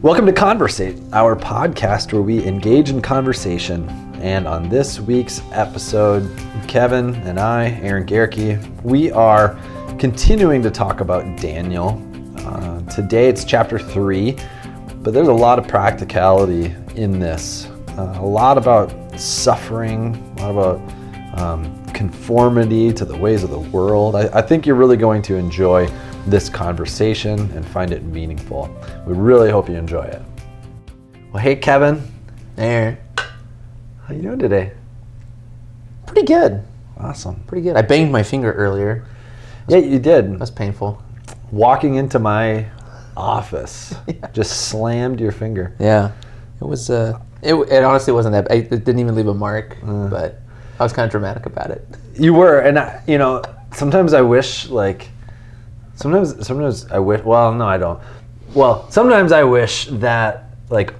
Welcome to Conversate, our podcast where we engage in conversation. And on this week's episode, Kevin and I, Aaron Gerke, we are continuing to talk about Daniel. Today it's chapter 3, but there's a lot of practicality in this. A lot about suffering, a lot about conformity to the ways of the world. I think you're really going to enjoy this conversation and find it meaningful. We really hope you enjoy it. Well, hey, Kevin. Aaron. How you doing today? Pretty good. Awesome. Pretty good. I banged my finger earlier. Yeah, you did. That's painful. Walking into my office, just slammed your finger. Yeah. It was, it honestly wasn't that, it didn't even leave a mark, but I was kind of dramatic about it. You were, and sometimes I wish, sometimes I wish, well, no, I don't. Well, sometimes I wish that,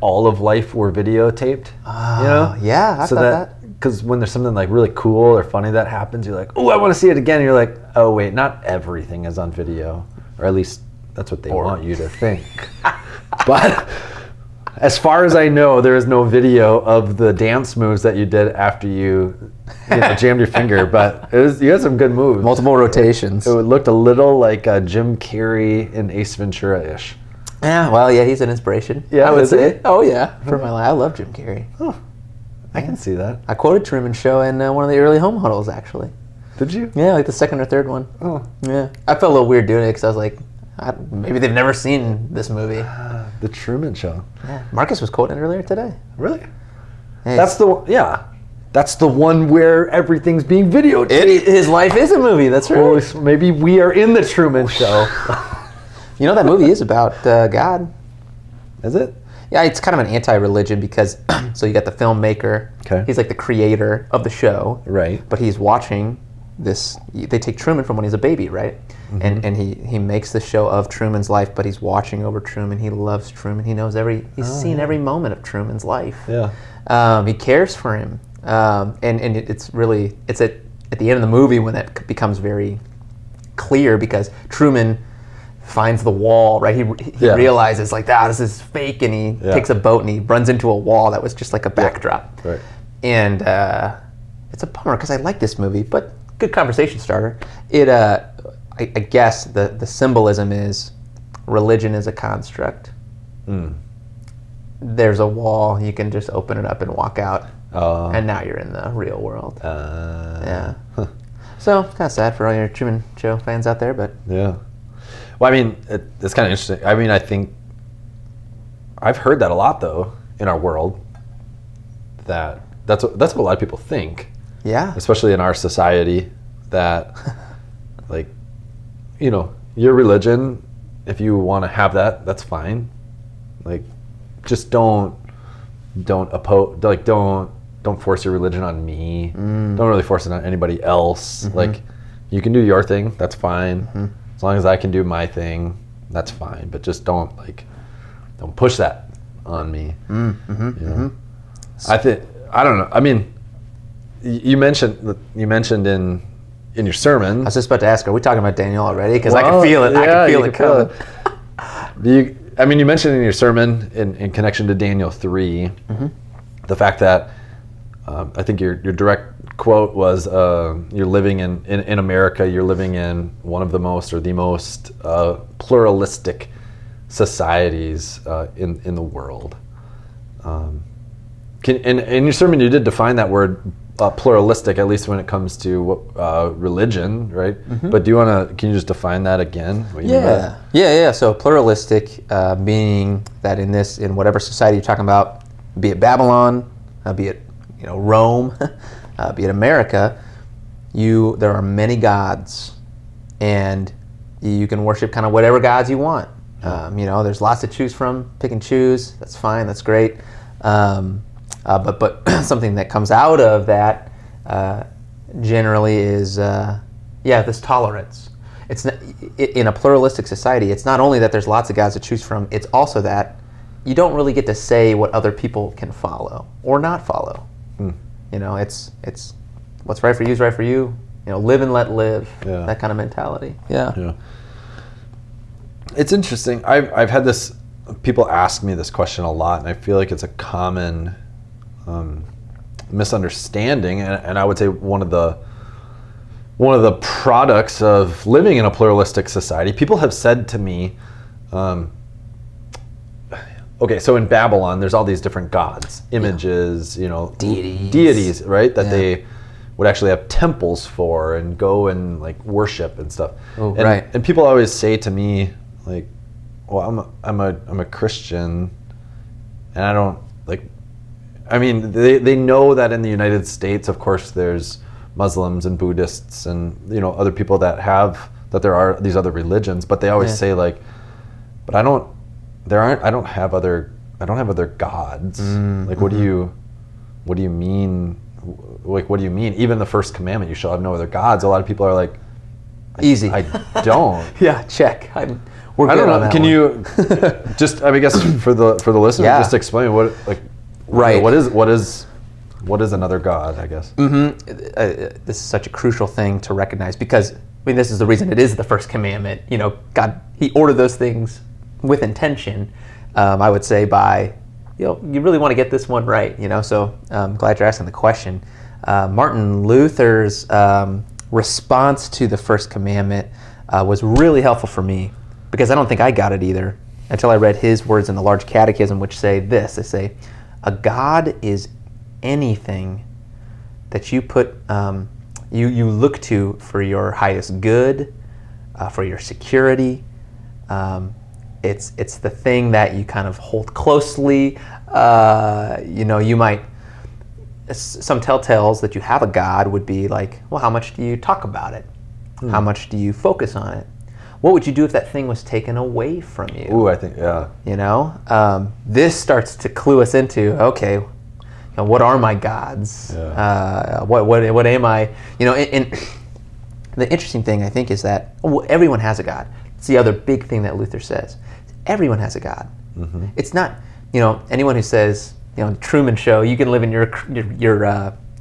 all of life were videotaped, Yeah, I thought that. Because when there's something, really cool or funny that happens, you're like, oh, I want to see it again. And you're like, oh, wait, not everything is on video. Or at least that's what they want you to think. But as far as I know, there is no video of the dance moves that you did after you jammed your finger. But you had some good moves. Multiple rotations. It looked a little like Jim Carrey in Ace Ventura-ish. Yeah, well, yeah, he's an inspiration. Yeah, I would say. Oh, yeah, for my life. I love Jim Carrey. Oh, I can see that. I quoted Truman Show in one of the early home huddles, actually. Did you? Yeah, like the second or third one. Oh. Yeah. I felt a little weird doing it because I was like, maybe they've never seen this movie. The Truman Show. Yeah. Marcus was quoting it earlier today. Really? Hey, That's the one where everything's being videotaped. His life is a movie, that's right. Holy, maybe we are in the Truman Show. You know, that movie is about God. Is it? Yeah, it's kind of an anti-religion because, so you got the filmmaker. Okay. He's like the creator of the show. Right. But he's watching this, they take Truman from when he's a baby, right? Mm-hmm. And he makes the show of Truman's life, but he's watching over Truman. He loves Truman. He knows he's seen every moment of Truman's life. Yeah. He cares for him. And it's at the end of the movie when that becomes very clear because Truman finds the wall, right? He realizes this is fake, and he takes a boat and he runs into a wall that was just like a backdrop. Right. And it's a bummer because I like this movie, but good conversation starter. I guess the symbolism is religion is a construct. There's a wall, you can just open it up and walk out, and now you're in the real world. Yeah. So kind of sad for all your Truman Show fans out there, but yeah. Well, I mean, it's kind of interesting. I mean, I think I've heard that a lot, though, in our world. That's what a lot of people think. Yeah. Especially in our society, that, your religion, if you want to have that, that's fine. Just don't oppose. Don't force your religion on me. Don't really force it on anybody else. Mm-hmm. You can do your thing. That's fine. Mm-hmm. As long as I can do my thing, that's fine. But just don't push that on me. I don't know. I mean, you mentioned in your sermon. I was just about to ask, are we talking about Daniel already? Because I can feel it. I can feel it coming. You mentioned in your sermon in connection to Daniel 3, the fact that I think your direct quote was, you're living in America, you're living in one of the most pluralistic societies in the world. In your sermon, you did define that word pluralistic, at least when it comes to religion, right? But can you just define that again? Yeah. So pluralistic, meaning that in whatever society you're talking about, be it Babylon, be it Rome, be it America, there are many gods, and you can worship kind of whatever gods you want. There's lots to choose from. Pick and choose. That's fine. That's great. But something that comes out of that generally is this tolerance. It's not, in a pluralistic society. It's not only that there's lots of gods to choose from. It's also that you don't really get to say what other people can follow or not follow. It's what's right for you is right for you. Live and let live. Yeah. That kind of mentality. Yeah. It's interesting. I've had this people ask me this question a lot, and I feel like it's a common misunderstanding, and I would say one of the products of living in a pluralistic society. People have said to me, okay, so in Babylon, there's all these different gods, images, deities, right? That they would actually have temples for and go and like worship and stuff. Oh, right. And people always say to me, like, well, I'm a Christian, and I don't like. I mean, they know that in the United States, of course, there's Muslims and Buddhists and other people that there are these other religions, but they always say like, but I don't have other gods. Like, what do you mean? Like, what do you mean? Even the first commandment, you shall have no other gods. A lot of people are like, easy. I don't. Yeah, check. We're good I don't on know. that Can one. you just? I guess for the listener, just explain what like. Right. What is another god, I guess? This is such a crucial thing to recognize, because this is the reason it is the first commandment. God, He ordered those things with intention. I would say by, you really want to get this one right. So I'm glad you're asking the question. Martin Luther's response to the first commandment was really helpful for me, because I don't think I got it either until I read his words in the Large Catechism, which say this. They say, a god is anything that you put you look to for your highest good, for your security. It's the thing that you kind of hold closely. You might, some telltales that you have a god would be like, well, how much do you talk about it? How much do you focus on it? What would you do if that thing was taken away from you? Ooh, I think, yeah. This starts to clue us into, okay, what are my gods? Yeah. What am I? And the interesting thing, I think, is that everyone has a god. It's the other big thing that Luther says. Everyone has a god. Mm-hmm. It's not, anyone who says, the Truman Show, you can live in your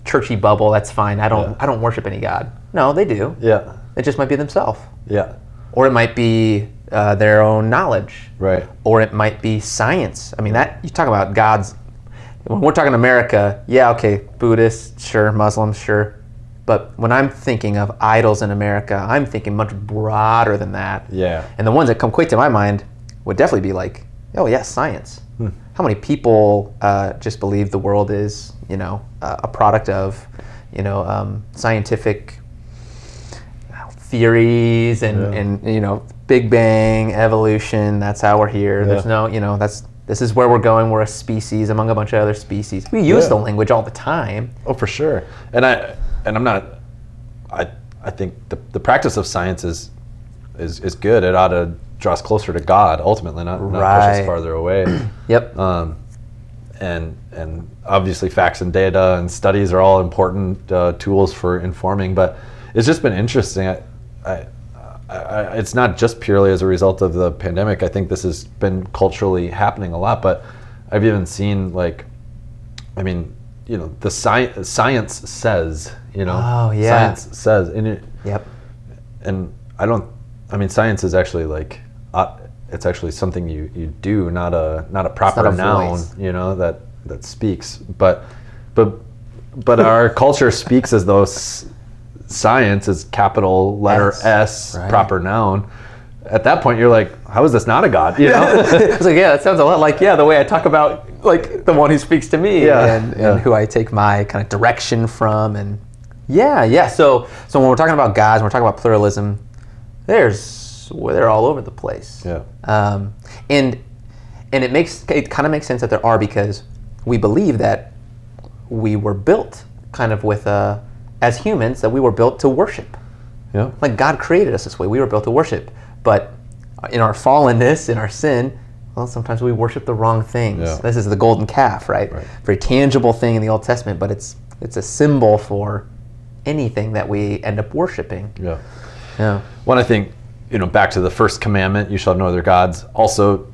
churchy bubble, that's fine. I don't worship any god. No, they do. Yeah. It just might be themselves. Yeah. Or it might be their own knowledge. Right. Or it might be science. I mean, that you talk about gods. When we're talking America, yeah, okay, Buddhists, sure, Muslims, sure. But when I'm thinking of idols in America, I'm thinking much broader than that. Yeah. And the ones that come quick to my mind would definitely be like, oh yeah, science. How many people just believe the world is, a product of, scientific theories and Big Bang, evolution, that's how we're here. There's no, this is where we're going. We're a species among a bunch of other species. We use the language all the time. Oh, for sure. And I'm not, I think the practice of science is good. It ought to draw us closer to God, ultimately, not push us farther away. Yep. And obviously facts and data and studies are all important tools for informing, but it's just been interesting. It's not just purely as a result of the pandemic. I think this has been culturally happening a lot, but I've even seen the science says, Oh, yeah. Science says, Yep. And science is actually it's actually something you do, not a proper noun, voice. That speaks, but our culture speaks as though science is capital letter S, right. proper noun. At that point, you're like, how is this not a god? It's like, yeah, that sounds a lot like, the way I talk about like the one who speaks to me and who I take my kind of direction from. And So when we're talking about gods, when we're talking about pluralism, they're all over the place. Yeah. And it kind of makes sense that there are, because we believe that we were built kind of with as humans, that we were built to worship. Yeah. Like God created us this way. We were built to worship. But in our fallenness, in our sin, well, sometimes we worship the wrong things. Yeah. This is the golden calf, right? Very tangible thing in the Old Testament, but it's a symbol for anything that we end up worshiping. Yeah. Yeah. Well, I think, back to the first commandment, you shall have no other gods. Also,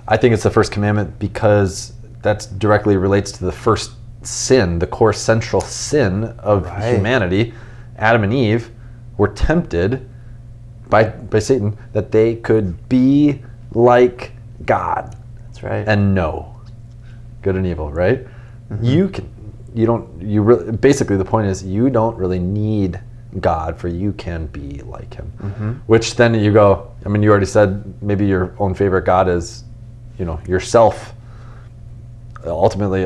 I think it's the first commandment because that directly relates to the first sin, the core central sin of humanity. Adam and Eve were tempted by Satan that they could be like God That's right. and know good and evil, right? Basically the point is you don't really need God, for you can be like him. Which then you go, I mean, you already said maybe your own favorite God is, yourself. Ultimately,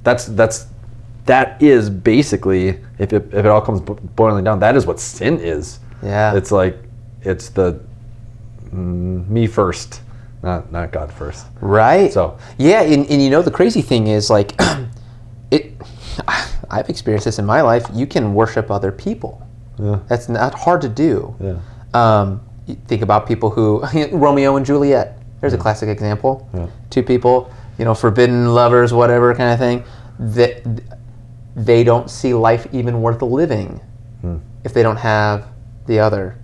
that is basically, if it all comes boiling down, that is what sin is. Yeah. It's like, it's the me first, not God first. Right. So yeah, and the crazy thing is, like, I've experienced this in my life. You can worship other people. Yeah. That's not hard to do. Yeah. You think about people who Romeo and Juliet. There's a classic example. Yeah. Two people, forbidden lovers, whatever kind of thing. That they don't see life even worth living if they don't have the other.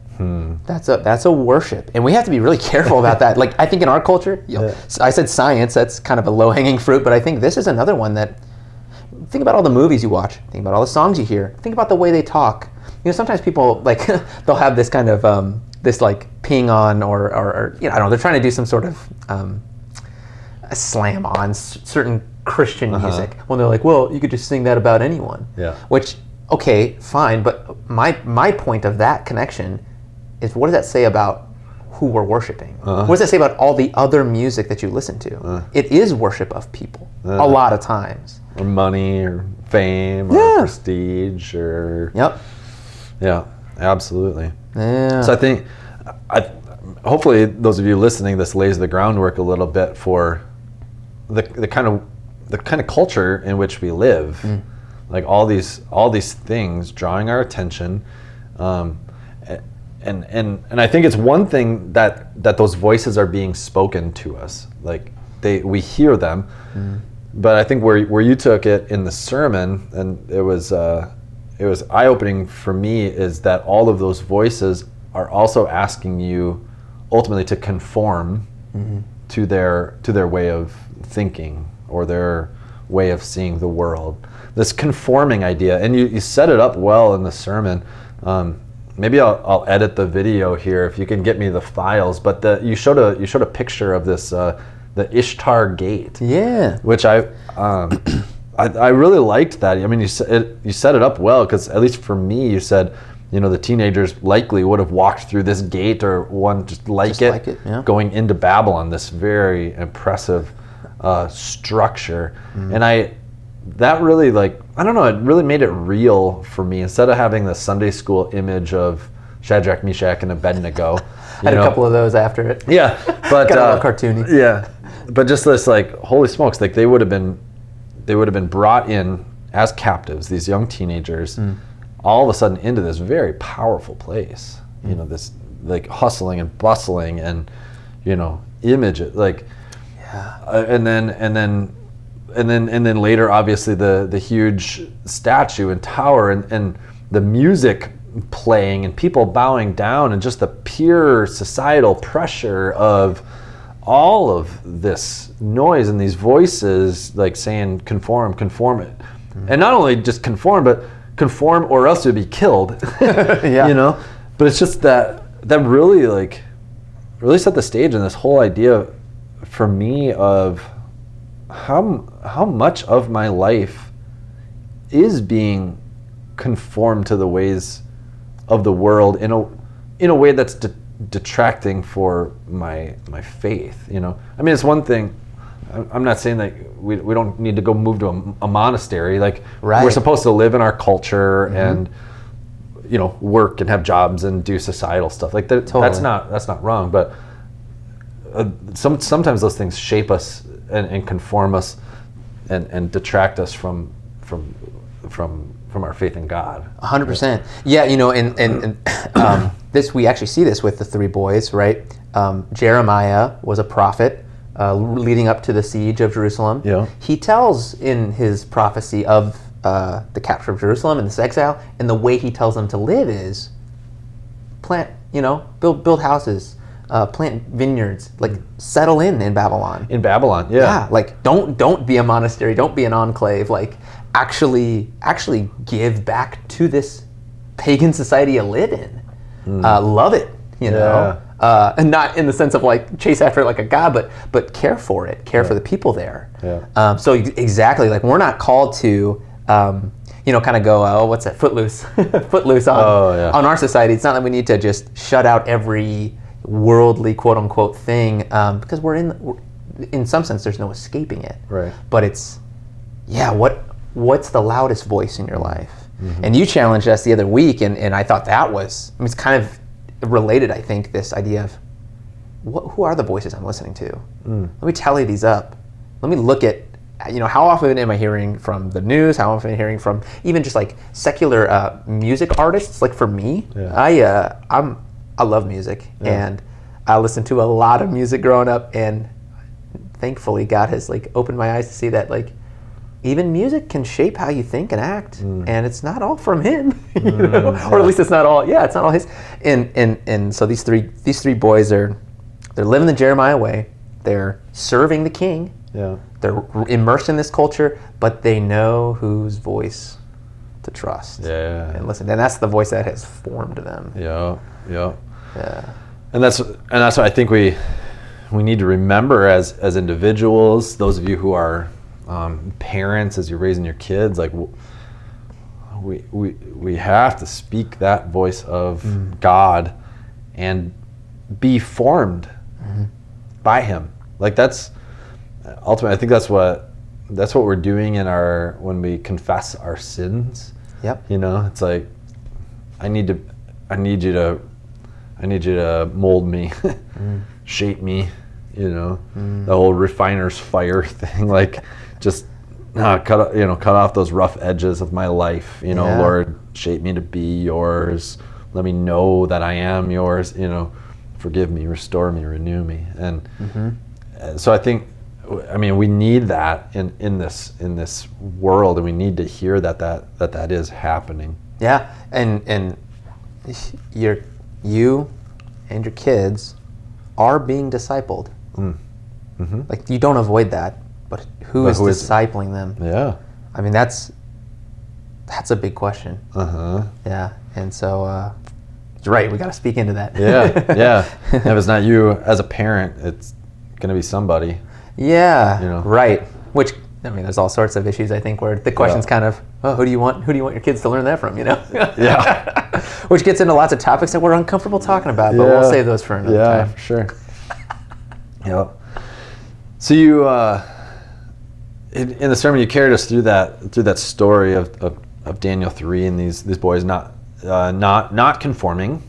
That's a worship, and we have to be really careful about that. Like, I think in our culture, I said science. That's kind of a low-hanging fruit, but I think this is another one that. Think about all the movies you watch. Think about all the songs you hear. Think about the way they talk. Sometimes people, like, they'll have this kind of this, like, ping on or I don't know. They're trying to do some sort of a slam on certain Christian music when they're like, well, you could just sing that about anyone. Yeah. Which, okay, fine, but my point of that connection is, what does that say about who we're worshiping? What does that say about all the other music that you listen to? It is worship of people a lot of times. Or money, or fame, or prestige, or yeah, absolutely. Yeah. So I think, hopefully, those of you listening, this lays the groundwork a little bit for the kind of culture in which we live. Like all these things drawing our attention, and I think it's one thing that those voices are being spoken to us. Like we hear them. But I think where you took it in the sermon, and it was eye-opening for me, is that all of those voices are also asking you ultimately to conform to their way of thinking or their way of seeing the world. This conforming idea, and you set it up well in the sermon. Maybe I'll edit the video here if you can get me the files. But you showed a picture of this. The Ishtar Gate, which I really liked that. I mean, you set it up well, because at least for me, you said, the teenagers likely would have walked through this gate or one just like it, going into Babylon. This very impressive structure, and that really, like, I don't know, it really made it real for me. Instead of having the Sunday school image of Shadrach, Meshach, and Abednego. I had a couple of those after it. Yeah, but got a little cartoony. Yeah, but just this, like, holy smokes, like they would have been brought in as captives, these young teenagers, all of a sudden into this very powerful place. This, like, hustling and bustling and image, like, and then later, obviously the huge statue and tower and the music playing and people bowing down, and just the pure societal pressure of all of this noise and these voices, like, saying conform it, and not only just conform, but conform or else you'll be killed. But it's just that really, like, really set the stage in this whole idea for me of how much of my life is being conformed to the ways of the world in a way that's detracting for my faith. I mean, it's one thing. I'm not saying that we don't need to go move to a monastery. Like, we're supposed to live in our culture and work and have jobs and do societal stuff. Like that. Totally. That's not wrong. But sometimes those things shape us and conform us and detract us from our faith in God. 100%. Yeah, and this, we actually see this with the three boys, right? Jeremiah was a prophet leading up to the siege of Jerusalem. Yeah. He tells in his prophecy of the capture of Jerusalem and this exile, and the way he tells them to live is plant, build houses, plant vineyards, like settle in Babylon. In Babylon, yeah. Yeah, like don't be a monastery, don't be an enclave, like actually give back to this pagan society you live in. Love it, and not in the sense of like chase after it like a god, but care for it, care for the people there. Yeah. So exactly, like we're not called to, kind of go, oh, what's that, footloose, footloose on our society. It's not that we need to just shut out every worldly quote unquote thing, because we're in some sense there's no escaping it. Right. But it's, what's the loudest voice in your life? And you challenged us the other week, and I thought that was, it's kind of related, I think, this idea of who are the voices I'm listening to? Let me tally these up. Let me look at, how often am I hearing from the news? How often am I hearing from even just like secular music artists? Like for me, I love music, and I listened to a lot of music growing up, and thankfully God has like opened my eyes to see that like even music can shape how you think and act, and it's not all from him, or at least it's not all. Yeah, it's not all his. And so these three boys they're living the Jeremiah way. They're serving the king. Yeah. They're immersed in this culture, but they know whose voice to trust. Yeah. And listen, and that's the voice that has formed them. Yeah. And that's what I think we need to remember as individuals. Those of you who are parents, as you're raising your kids, like we have to speak that voice of God and be formed by Him. Like that's ultimately, I think that's what we're doing when we confess our sins. Yep. It's like I need you to mold me, shape me. The whole refiner's fire thing, like just cut off those rough edges of my life. Lord, shape me to be yours. Let me know that I am yours. Forgive me, restore me, renew me. And so I think, we need that in this world, and we need to hear that is happening. Yeah, and you and your kids are being discipled. Like you don't avoid that, but who is discipling them? Yeah. That's a big question. Yeah, and so you're right. We got to speak into that. Yeah. If it's not you as a parent, it's gonna be somebody. Yeah. Right. Which there's all sorts of issues, I think, where the question's kind of, who do you want your kids to learn that from? Yeah. Which gets into lots of topics that we're uncomfortable talking about, but we'll save those for another time. Yeah, for sure. Yep. So you, in the sermon, you carried us through that story of Daniel 3 and these boys not conforming.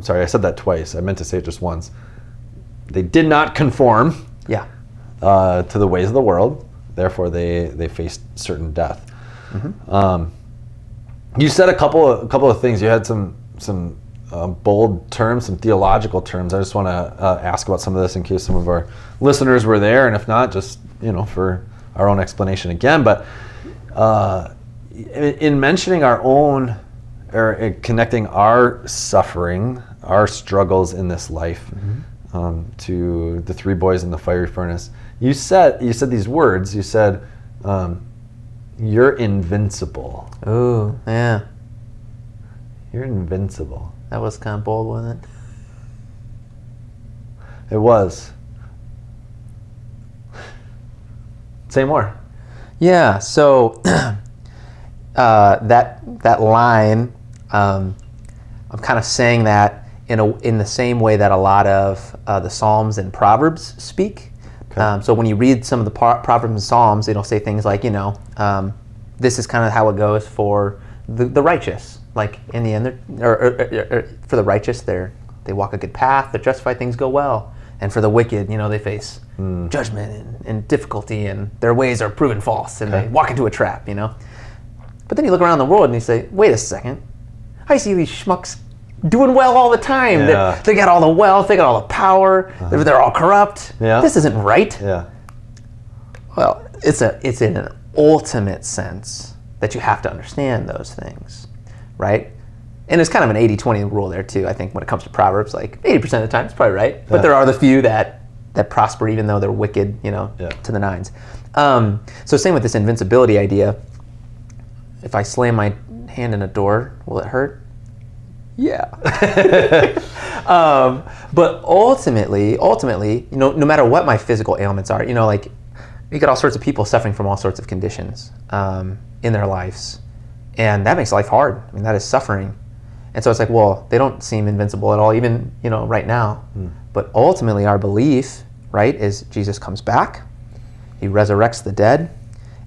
Sorry, I said that twice. I meant to say it just once. They did not conform. Yeah. To the ways of the world. Therefore, they faced certain death. You said a couple of things. You had some bold terms, some theological terms. I just want to ask about some of this in case some of our listeners were there, and if not, just for our own explanation again. But in mentioning our own, or connecting our suffering, our struggles in this life, to the three boys in the fiery furnace, you said these words. You said, "You're invincible." Ooh, yeah. You're invincible. That was kind of bold, wasn't it? It was. Say more. Yeah. So that line, I'm kind of saying that in the same way that a lot of the Psalms and Proverbs speak. Okay. So when you read some of the Proverbs and Psalms, it'll say things like, this is kind of how it goes for the righteous. Like in the end, or for the righteous, they walk a good path. The justified things go well, and for the wicked, they face judgment and difficulty, and their ways are proven false, and they walk into a trap. But then you look around the world and you say, wait a second, I see these schmucks doing well all the time. Yeah. They got all the wealth, they got all the power, they're all corrupt. Yeah. This isn't right. Yeah. Well, it's in an ultimate sense that you have to understand those things, right? And there's kind of an 80-20 rule there too, I think, when it comes to Proverbs. Like 80% of the time it's probably right, but there are the few that prosper even though they're wicked, to the nines. So same with this invincibility idea. If I slam my hand in a door, will it hurt? Yeah. But ultimately, no matter what my physical ailments are, like you get all sorts of people suffering from all sorts of conditions in their lives, and that makes life hard. I mean, that is suffering. And so it's like, well, they don't seem invincible at all, even, right now. But ultimately our belief, right, is Jesus comes back, he resurrects the dead,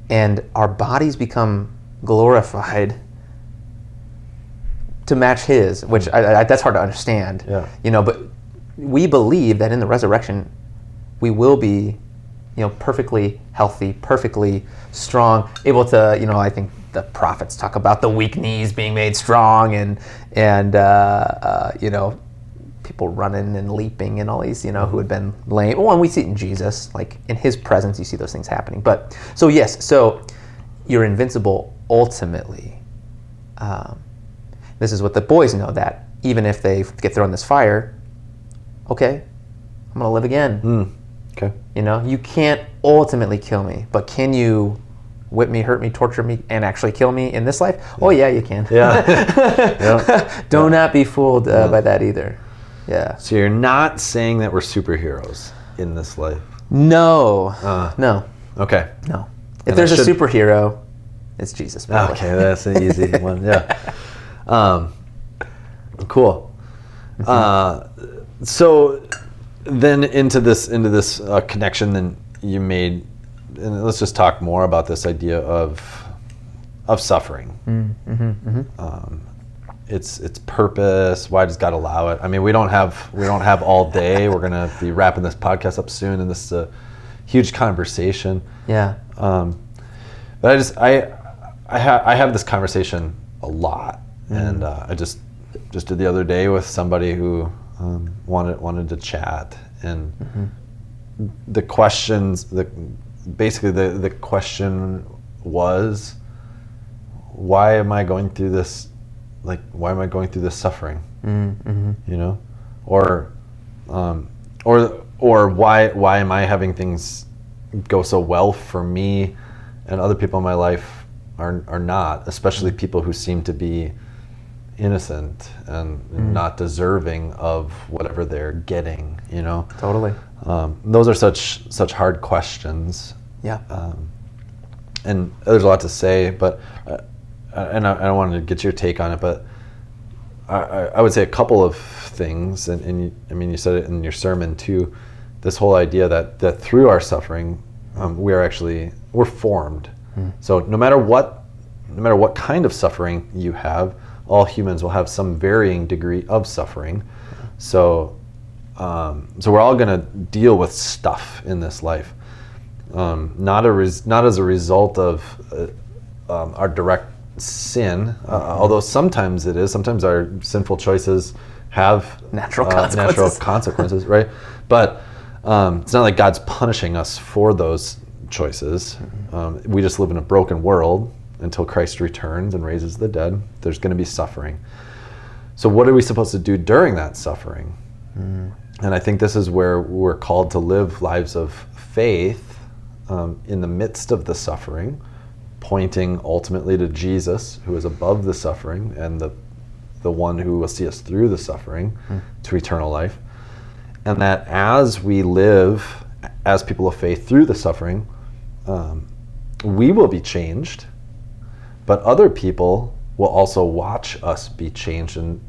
and our bodies become glorified to match his, which that's hard to understand. Yeah. But we believe that in the resurrection, we will be, perfectly healthy, perfectly strong, able to, I think the prophets talk about the weak knees being made strong, and people running and leaping and all these, who had been lame. Well, and we see it in Jesus, like in his presence, you see those things happening. But so yes, so you're invincible ultimately. This is what the boys know, that even if they get thrown in this fire, okay, I'm gonna live again. Okay. You can't ultimately kill me, but can you whip me, hurt me, torture me, and actually kill me in this life? Yeah. Oh yeah, you can. Yeah. Do not be fooled by that either. Yeah. So you're not saying that we're superheroes in this life? No. No. Okay. No. If there's a superhero, it's Jesus. Probably. Okay, that's an easy one. Yeah. Cool. So then into this connection then you made, and let's just talk more about this idea of suffering. Its purpose. Why does God allow it? I mean, we don't have all day. We're gonna be wrapping this podcast up soon, and this is a huge conversation. Yeah. But I have this conversation a lot, and I just did the other day with somebody who wanted to chat, and the questions, basically the question was, why am I going through this? Like, why am I going through this suffering? Or why am I having things go so well for me, and other people in my life are not, especially people who seem to be innocent and not deserving of whatever they're getting, Totally. Those are such hard questions. Yeah. And there's a lot to say, but and I wanted to get your take on it, but I would say a couple of things, and you said it in your sermon too, this whole idea that through our suffering, we're formed. So no matter what kind of suffering you have, all humans will have some varying degree of suffering. So we're all going to deal with stuff in this life, not as a result of our direct sin, although sometimes it is. Sometimes our sinful choices have natural consequences, right? But it's not like God's punishing us for those choices. We just live in a broken world until Christ returns and raises the dead. There's going to be suffering. So what are we supposed to do during that suffering? And I think this is where we're called to live lives of faith in the midst of the suffering, pointing ultimately to Jesus, who is above the suffering, and the one who will see us through the suffering to eternal life. And that as we live as people of faith through the suffering, we will be changed, but other people will also watch us be changed and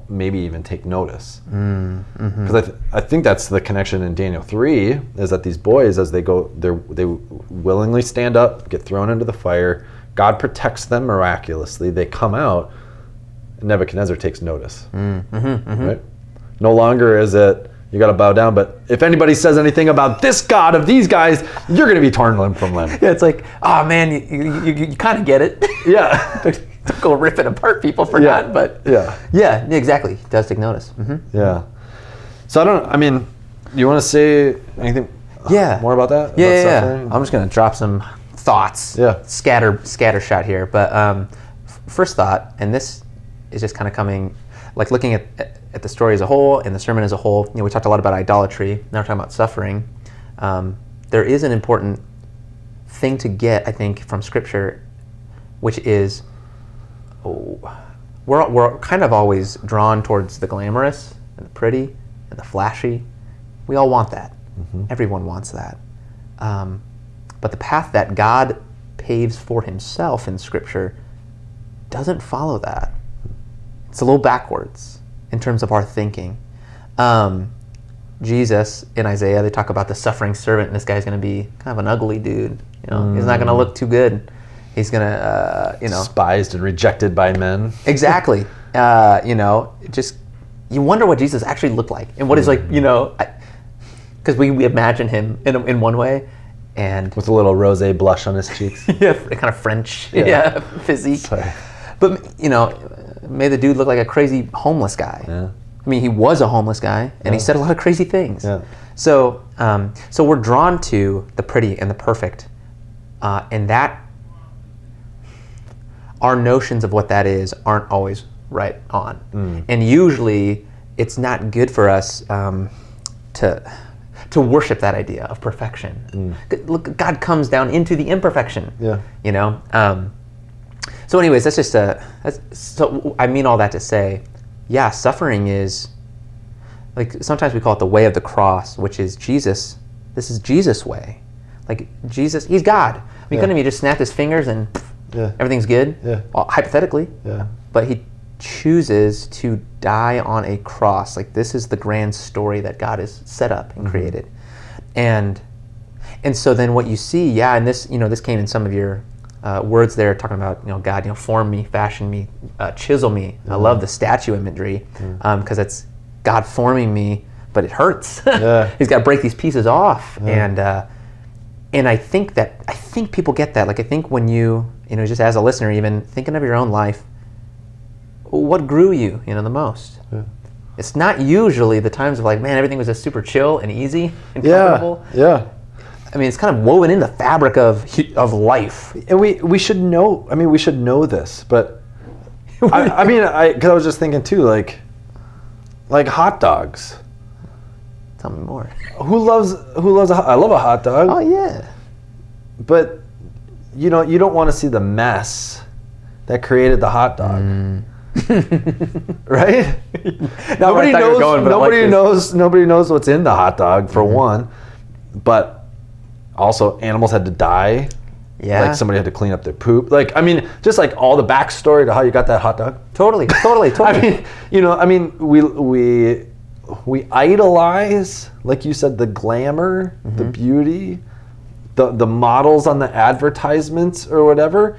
maybe even take notice. Because I think that's the connection in Daniel 3, is that these boys, as they go, they willingly stand up, get thrown into the fire. God protects them miraculously. They come out, and Nebuchadnezzar takes notice. Right? No longer is it, you got to bow down, but if anybody says anything about this God of these guys, you're going to be torn limb from limb. Yeah, it's like, oh man, you kind of get it. Yeah. Don't go ripping apart people for not, but yeah, exactly. It does take notice. Yeah. So you want to say anything more about that? Yeah. I'm just going to drop some thoughts. Yeah. Scatter shot here. But first thought, and this is just kind of coming, like looking at the story as a whole and the sermon as a whole. We talked a lot about idolatry. Now we're talking about suffering. There is an important thing to get, I think, from Scripture, which is we're kind of always drawn towards the glamorous and the pretty and the flashy. We all want that. Everyone wants that. But the path that God paves for himself in Scripture doesn't follow that. It's a little backwards in terms of our thinking. Jesus, in Isaiah, they talk about the suffering servant, and this guy's going to be kind of an ugly dude. He's not going to look too good. He's going to, despised and rejected by men. Exactly. Just you wonder what Jesus actually looked like, and what is like, because we imagine him in one way, and with a little rosé blush on his cheeks. yeah, kind of French, physique. Sorry. But made the dude look like a crazy homeless guy. Yeah. I mean, he was a homeless guy, and he said a lot of crazy things. Yeah. So we're drawn to the pretty and the perfect, and that our notions of what that is aren't always right on, and usually it's not good for us to worship that idea of perfection. Look, God comes down into the imperfection. Yeah. So anyways, so I mean all that to say, yeah, suffering is, like, sometimes we call it the way of the cross, which is Jesus. This is Jesus' way. Like, Jesus, he's God. I mean, couldn't he just snap his fingers and everything's good? Yeah. Hypothetically. Yeah. But he chooses to die on a cross. Like, this is the grand story that God has set up and created. And so then what you see, and this, this came in some of your words there, talking about, God, form me, fashion me, chisel me. I love the statue imagery, because it's God forming me, but it hurts. He's got to break these pieces off. And I think people get that. Like, I think when you, just as a listener, even thinking of your own life, what grew you, the most? It's not usually the times of, like, man, everything was just super chill and easy and comfortable. Yeah. I mean, it's kind of woven in the fabric of life. And we should know. I mean, we should know this, but because I was just thinking too, like hot dogs. Tell me more. Who loves I love a hot dog. Oh yeah. But you don't want to see the mess that created the hot dog. Right? Nobody knows what's in the hot dog, for one. But also, animals had to die. Yeah. Like, somebody had to clean up their poop. Like, I mean, just like all the backstory to how you got that hot dog. Totally. We idolize, like you said, the glamour, the beauty, the models on the advertisements or whatever.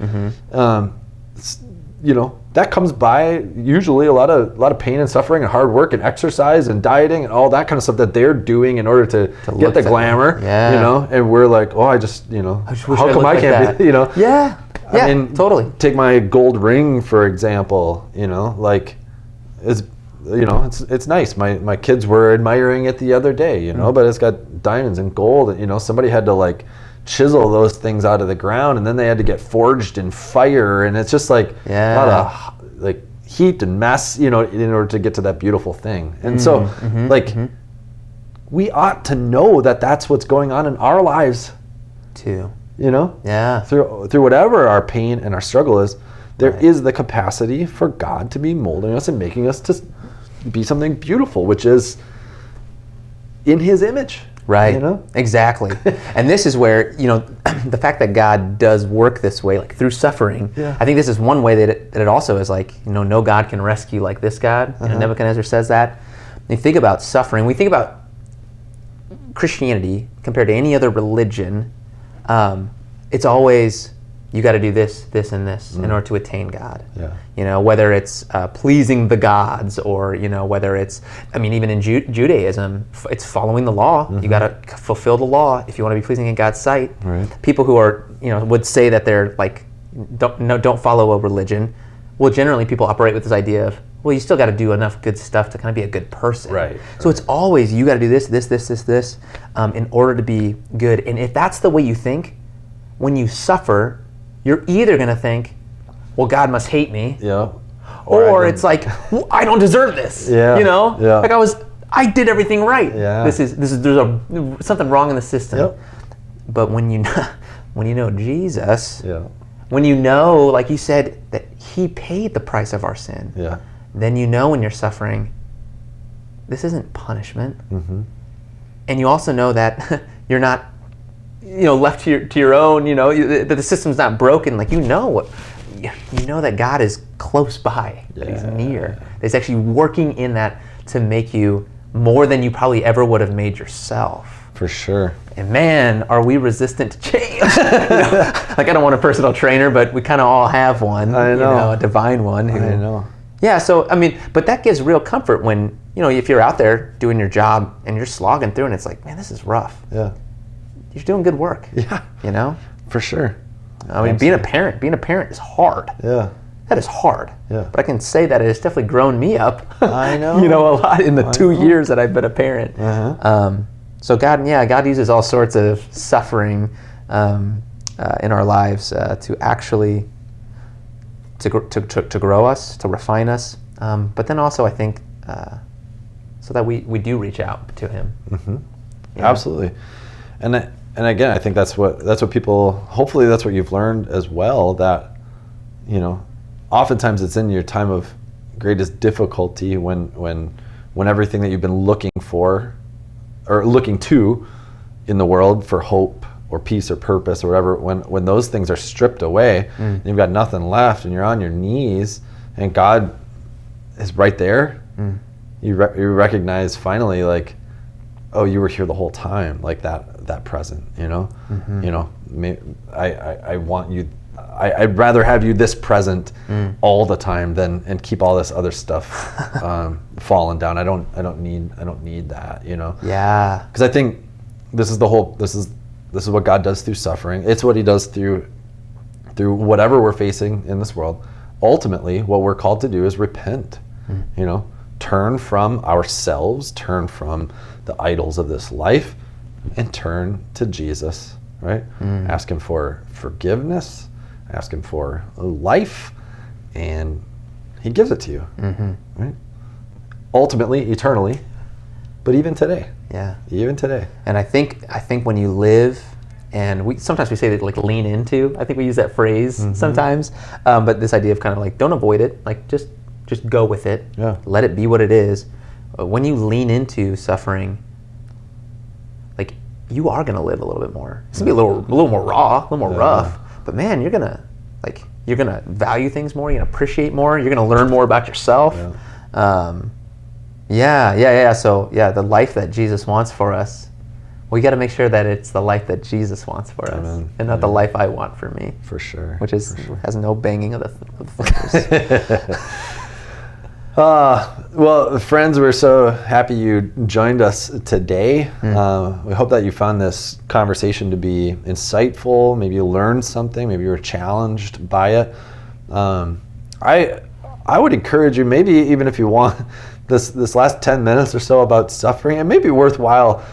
That comes by usually a lot of pain and suffering and hard work and exercise and dieting and all that kind of stuff that they're doing in order to get the glamour. And we're like, oh, I just how come I can't be, Yeah. I mean, totally. Take my gold ring, for example, like, it's nice. My kids were admiring it the other day, but it's got diamonds and gold, and, somebody had to, like, chisel those things out of the ground, and then they had to get forged in fire, and it's just like a lot of, like, heat and mess, in order to get to that beautiful thing. And we ought to know that that's what's going on in our lives too. Through whatever our pain and our struggle is, there is the capacity for God to be molding us and making us to be something beautiful, which is in His image. Right. Exactly. And this is where, the fact that God does work this way, like through suffering, I think this is one way that it also is like, no God can rescue like this God. Nebuchadnezzar says that. And you think about suffering, we think about Christianity compared to any other religion, it's always, you got to do this, this, and this in order to attain God. Whether it's pleasing the gods, or whether it's, even in Judaism, it's following the law. You got to fulfill the law if you want to be pleasing in God's sight. People who are would say that they're like don't follow a religion. Well, generally people operate with this idea of, well, you still got to do enough good stuff to kind of be a good person. So it's always, you got to do this, in order to be good. And if that's the way you think, when you suffer, you're either going to think, well, God must hate me, or it's like, well, I don't deserve this. Like I did everything right. There's something wrong in the system. But when you know Jesus, when you know, like you said, that He paid the price of our sin, then when you're suffering, this isn't punishment. And you also know that you're not, left to your own. That the system's not broken. Like you know that God is close by, that He's near. That He's actually working in that to make you more than you probably ever would have made yourself. For sure. And man, are we resistant to change? Like I don't want a personal trainer, but we kind of all have one. I know. A divine one. I know. Yeah. So but that gives real comfort when if you're out there doing your job and you're slogging through, and it's like, man, this is rough. Yeah. You're doing good work. Yeah. For sure. I mean, being a parent is hard. Yeah. That is hard. Yeah. But I can say that it has definitely grown me up. I know. A lot in the 2 years that I've been a parent. So God uses all sorts of suffering in our lives to actually to grow us, to refine us, but then also I think so that we do reach out to Him. Absolutely, and again, I think that's what people. Hopefully, that's what you've learned as well. That oftentimes it's in your time of greatest difficulty when everything that you've been looking for or looking to in the world for hope or peace or purpose or whatever, when those things are stripped away, and you've got nothing left and you're on your knees and God is right there, you recognize finally, like, oh, you were here the whole time, like that present, I want you, I'd rather have you this present all the time and keep all this other stuff falling down. I don't need that, Yeah. Because I think this is what God does through suffering. It's what He does through whatever we're facing in this world. Ultimately, what we're called to do is repent. Turn from ourselves, turn from the idols of this life, and turn to Jesus. Right? Ask Him for forgiveness. Ask Him for life, and He gives it to you. Right? Ultimately, eternally, but even today. Yeah. Even today. And I think when you live, and sometimes we say that, like, lean into. I think we use that phrase sometimes, but this idea of kind of like, don't avoid it, like just go with it. Yeah. Let it be what it is. When you lean into suffering, like, you are gonna live a little bit more. It's gonna be a little more raw, a little more rough. But man, you're gonna value things more. You're gonna appreciate more. You're gonna learn more about yourself. Yeah. So the life that Jesus wants for us, we got to make sure that it's the life that Jesus wants for us, and not the life I want for me. For sure. Which has no banging of the fingers. Well, friends, we're so happy you joined us today. We hope that you found this conversation to be insightful. Maybe you learned something. Maybe you were challenged by it. I would encourage you, maybe even if you want this last 10 minutes or so about suffering, it may be worthwhile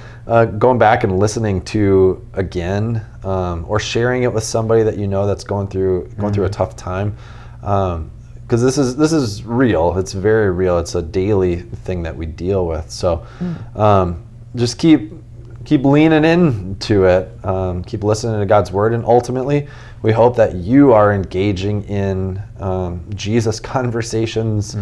going back and listening to again, or sharing it with somebody that that's going through a tough time. Because this is real. It's very real. It's a daily thing that we deal with. So just keep leaning into it. Keep listening to God's word, and ultimately, we hope that you are engaging in Jesus conversations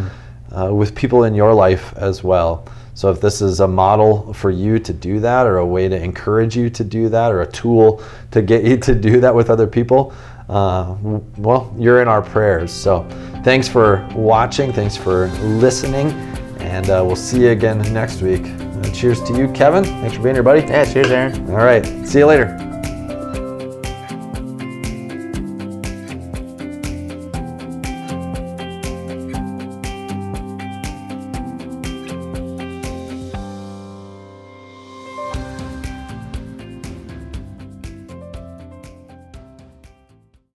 with people in your life as well. So if this is a model for you to do that, or a way to encourage you to do that, or a tool to get you to do that with other people, well, you're in our prayers. So thanks for watching. Thanks for listening. And we'll see you again next week. Cheers to you, Kevin. Thanks for being here, buddy. Yeah, cheers, Aaron. All right. See you later.